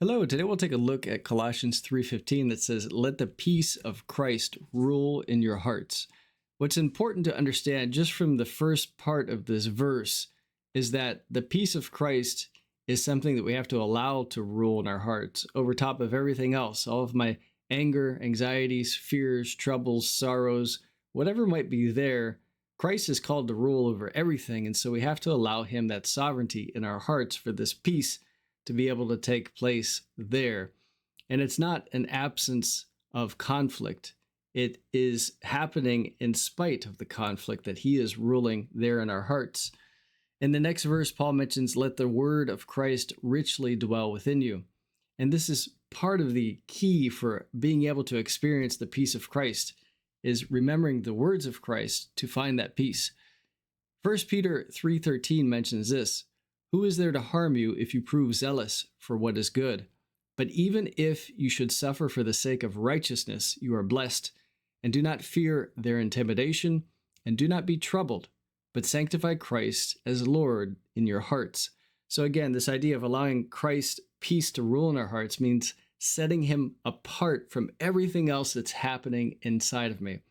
Hello, today we'll take a look at Colossians 3:15 that says, "Let the peace of Christ rule in your hearts." What's important to understand just from the first part of this verse is that the peace of Christ is something that we have to allow to rule in our hearts over top of everything else, all of my anger, anxieties, fears, troubles, sorrows, whatever might be there. Christ is called to rule over everything, and so we have to allow him that sovereignty in our hearts for this peace to be able to take place there. And it's not an absence of conflict. It is happening in spite of the conflict that he is ruling there in our hearts. In the next verse, Paul mentions, "Let the word of Christ richly dwell within you." And this is part of the key for being able to experience the peace of Christ, is remembering the words of Christ to find that peace. 1 Peter 3:13 mentions this, "Who is there to harm you if you prove zealous for what is good? But even if you should suffer for the sake of righteousness, you are blessed. And do not fear their intimidation, and do not be troubled, but sanctify Christ as Lord in your hearts." So again, this idea of allowing Christ's peace to rule in our hearts means setting him apart from everything else that's happening inside of me.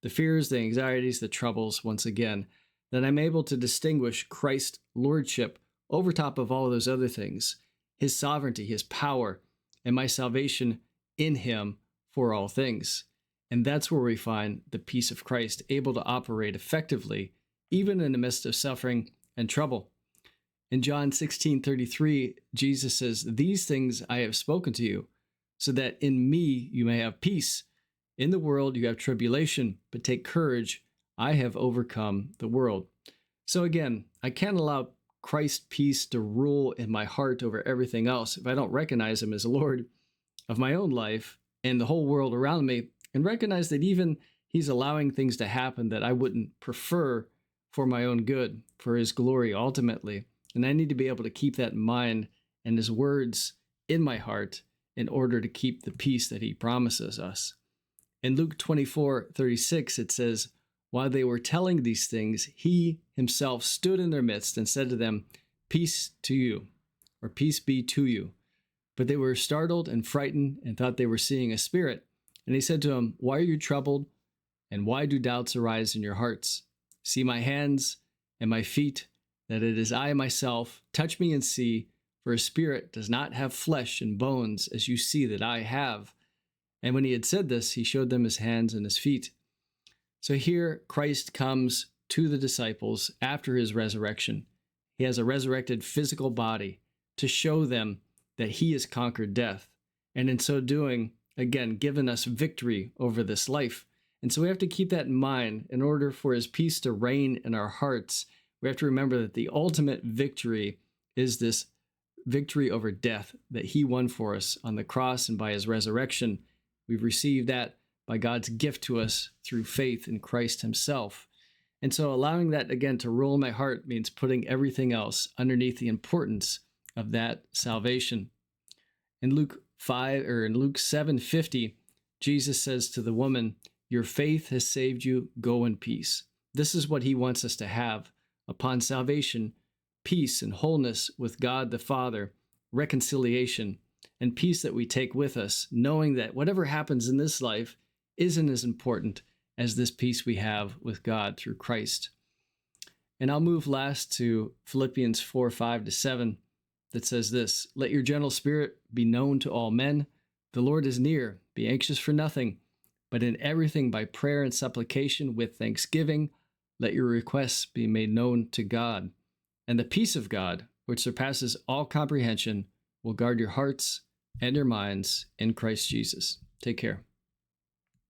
The fears, the anxieties, the troubles, once again, that I'm able to distinguish Christ's lordship over top of all of those other things, his sovereignty, his power, and my salvation in him for all things. And that's where we find the peace of Christ able to operate effectively, even in the midst of suffering and trouble. In John 16:33, Jesus says, "These things I have spoken to you, so that in me you may have peace. In the world you have tribulation, but take courage, I have overcome the world." So again, I can't allow Christ's peace to rule in my heart over everything else if I don't recognize him as Lord of my own life and the whole world around me, and recognize that even he's allowing things to happen that I wouldn't prefer for my own good, for his glory ultimately. And I need to be able to keep that in mind and his words in my heart in order to keep the peace that he promises us. In Luke 24:36, it says, "While they were telling these things, he himself stood in their midst and said to them, 'Peace to you,' or 'Peace be to you.' But they were startled and frightened and thought they were seeing a spirit. And he said to them, 'Why are you troubled? And why do doubts arise in your hearts? See my hands and my feet, that it is I myself. Touch me and see, for a spirit does not have flesh and bones, as you see that I have.' And when he had said this, he showed them his hands and his feet." So here Christ comes to the disciples after his resurrection. He has a resurrected physical body to show them that he has conquered death. And in so doing, again, given us victory over this life. And so we have to keep that in mind in order for his peace to reign in our hearts. We have to remember that the ultimate victory is this victory over death that he won for us on the cross and by his resurrection. We've received that by God's gift to us through faith in Christ himself. And so allowing that, again, to rule in my heart means putting everything else underneath the importance of that salvation. In Luke 7:50, Jesus says to the woman, "Your faith has saved you. Go in peace." This is what he wants us to have upon salvation: peace and wholeness with God the Father, reconciliation, and peace that we take with us, knowing that whatever happens in this life isn't as important as this peace we have with God through Christ. And I'll move last to Philippians 4:5-7 that says this, "Let your gentle spirit be known to all men. The Lord is near. Be anxious for nothing, but in everything by prayer and supplication with thanksgiving, let your requests be made known to God. And the peace of God, which surpasses all comprehension, will guard your hearts and your minds in Christ Jesus." Take care.